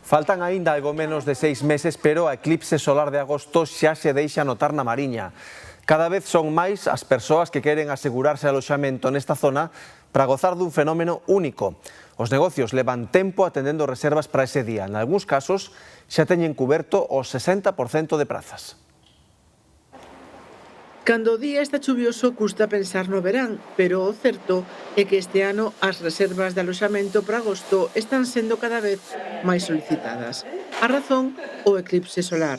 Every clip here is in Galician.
Faltan aínda algo menos de 6 meses, pero a eclipse solar de agosto xa se deixa notar na Mariña. Cada vez son máis as persoas que queren asegurarse aloxamento nesta zona para gozar dun fenómeno único. Os negocios levan tempo atendendo reservas para ese día. En algúns casos xa teñen cuberto o 60% de prazas. Cando o día está chuvioso custa pensar no verán, pero o certo é que este ano as reservas de aloxamento para agosto están sendo cada vez máis solicitadas. A razón, o eclipse solar.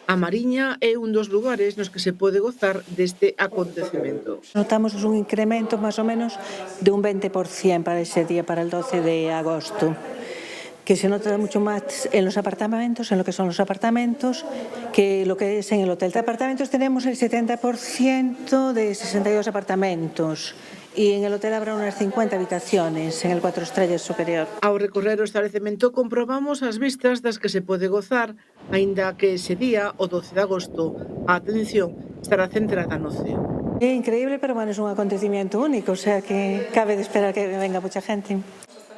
A Mariña é un dos lugares nos que se pode gozar deste acontecemento. Notamos un incremento más o menos de un 20% para ese día, para el 12 de agosto, que se nota mucho más en los apartamentos, en lo que son los apartamentos, que lo que es en el hotel. De apartamentos tenemos el 70% de 62 apartamentos y en el hotel habrá unas 50 habitaciones, en el 4 estrellas superior. Ao recorrer o establecemento comprobamos as vistas das que se pode gozar, aínda que ese día, o 12 de agosto, a atención estará centrada no ceo. É increíble, pero bueno, es un acontecimiento único, o sea que cabe de esperar que venga mucha gente.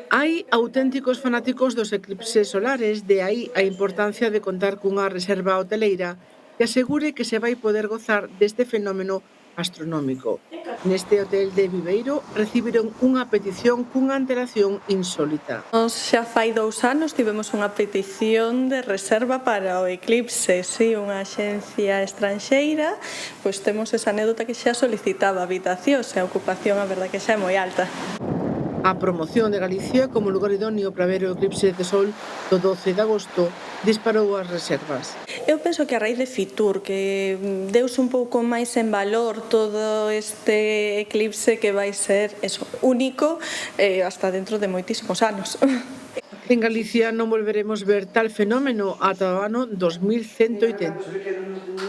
Hai auténticos fanáticos dos eclipses solares, de aí a importancia de contar cunha reserva hoteleira que asegure que se vai poder gozar deste fenómeno astronómico. Neste hotel de Viveiro recibiron unha petición cunha antelación insólita. Nos xa fai 2 anos tivemos unha petición de reserva para o eclipse, si, unha axencia estranxeira, pois temos esa anécdota que xa solicitaba habitacións e a ocupación a verdade que xa é moi alta. A promoción de Galicia como lugar idóneo para ver o eclipse de sol do 12 de agosto disparou as reservas. Eu penso que a raíz de Fitur, que deuse un pouco máis en valor todo este eclipse que vai ser eso, único hasta dentro de moitísimos anos. En Galicia non volveremos ver tal fenómeno ata o ano 2180.